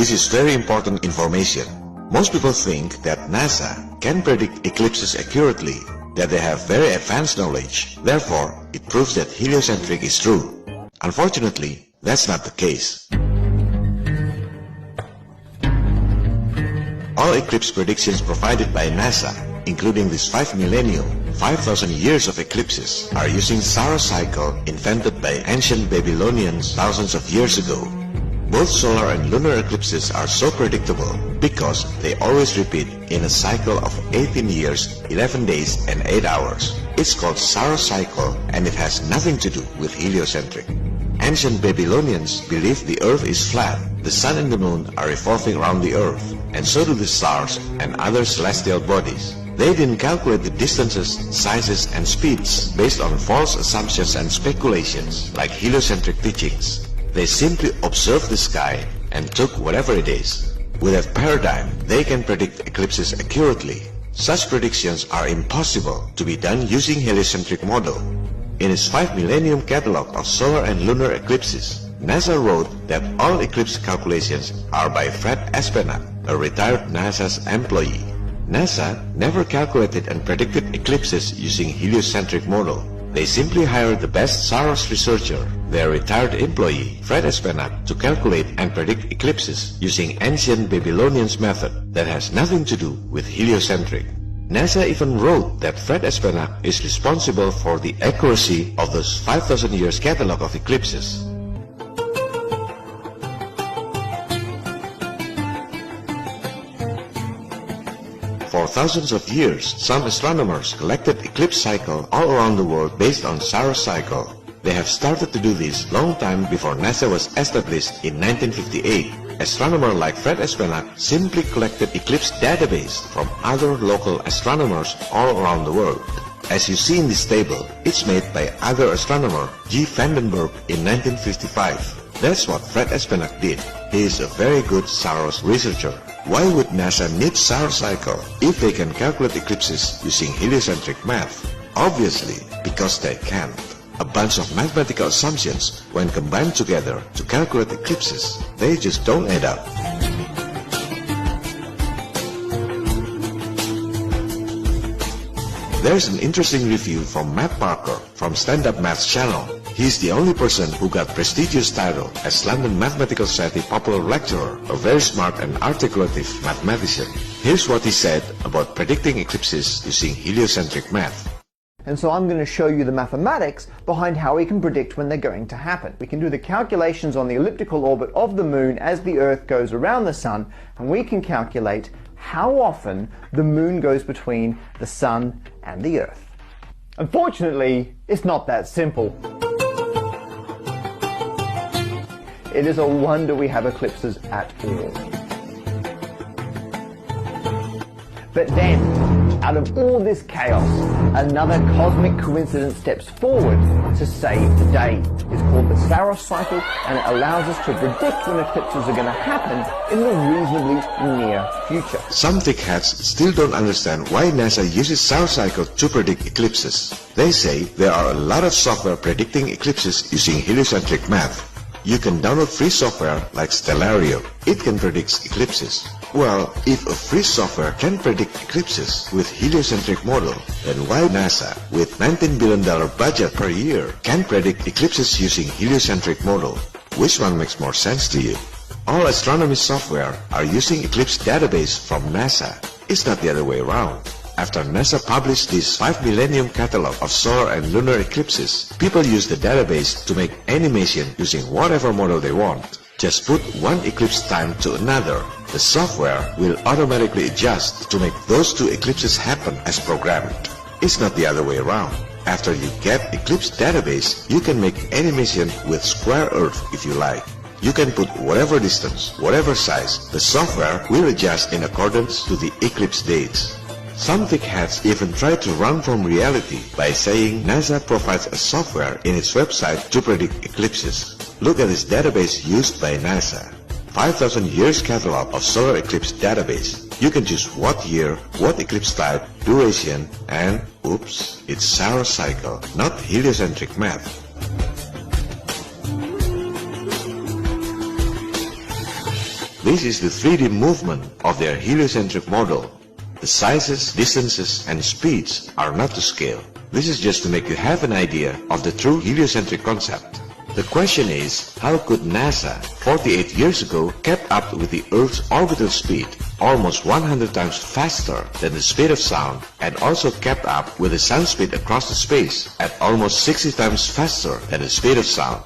This is very important information. Most people think that NASA can predict eclipses accurately, that they have very advanced knowledge. Therefore, it proves that heliocentric is true. Unfortunately, that's not the case. All eclipse predictions provided by NASA, including this 5 millennium, 5,000 years of eclipses, are using Saros cycle invented by ancient Babylonians thousands of years ago. Both solar and lunar eclipses are so predictable because they always repeat in a cycle of 18 years, 11 days and 8 hours. It's called Saros cycle and it has nothing to do with heliocentric. Ancient Babylonians believed the earth is flat, the sun and the moon are revolving around the earth, and so do the stars and other celestial bodies. They didn't calculate the distances, sizes and speeds based on false assumptions and speculations like heliocentric teachings. They simply observed the sky and took whatever it is. With that paradigm, they can predict eclipses accurately. Such predictions are impossible to be done using heliocentric model. In its 5 millennium catalog of solar and lunar eclipses, NASA wrote that all eclipse calculations are by Fred Espenak, a retired NASA's employee. NASA never calculated and predicted eclipses using heliocentric model. They simply hired the best Saros researcher, their retired employee, Fred Espenak, to calculate and predict eclipses using ancient Babylonians method that has nothing to do with heliocentric. NASA even wrote that Fred Espenak is responsible for the accuracy of those 5,000 years catalog of eclipses. For thousands of years, some astronomers collected eclipse cycle all around the world based on Saros cycle. They have started to do this long time before NASA was established in 1958. Astronomers like Fred Espenak simply collected eclipse database from other local astronomers all around the world. As you see in this table, it's made by other astronomer G. Vandenberg in 1955. That's what Fred Espenak did. He is a very good Saros researcher. Why would NASA need Saros cycle if they can calculate eclipses using heliocentric math? Obviously, because they can't. A bunch of mathematical assumptions, when combined together to calculate eclipses, they just don't add up. There's an interesting review from Matt Parker from Stand Up Math's channel. He's the only person who got prestigious title as London Mathematical Society Popular Lecturer, a very smart and articulative mathematician. Here's what he said about predicting eclipses using heliocentric math. And so I'm going to show you the mathematics behind how we can predict when they're going to happen. We can do the calculations on the elliptical orbit of the moon as the Earth goes around the sun, and we can calculate how often the moon goes between the sun and the Earth. Unfortunately, it's not that simple. It is a wonder we have eclipses at all. But then, out of all this chaos, another cosmic coincidence steps forward to save the day. It's called the Saros cycle, and it allows us to predict when eclipses are going to happen in the reasonably near future. Some thickheads still don't understand why NASA uses Saros cycle to predict eclipses. They say there are a lot of software predicting eclipses using heliocentric math. You can download free software like Stellarium. It can predict eclipses. Well, if a free software can predict eclipses with heliocentric model, then why NASA, with $19 billion budget per year, can predict eclipses using heliocentric model? Which one makes more sense to you? All astronomy software are using eclipse database from NASA. It's not the other way around. After NASA published this 5 millennium catalog of solar and lunar eclipses, people use the database to make animation using whatever model they want. Just put one eclipse time to another. The software will automatically adjust to make those two eclipses happen as programmed. It's not the other way around. After you get eclipse database, you can make animation with square Earth if you like. You can put whatever distance, whatever size. The software will adjust in accordance to the eclipse dates. Some thickheads even try to run from reality by saying NASA provides a software in its website to predict eclipses. Look at this database used by NASA. 5,000 years catalog of solar eclipse database. You can choose what year, what eclipse type, duration, and oops, it's Saros cycle, not heliocentric math. This is the 3D movement of their heliocentric model. The sizes, distances, and speeds are not to scale. This is just to make you have an idea of the true heliocentric concept. The question is, how could NASA 48 years ago kept up with the Earth's orbital speed, almost 100 times faster than the speed of sound, and also kept up with the sound speed across the space at almost 60 times faster than the speed of sound?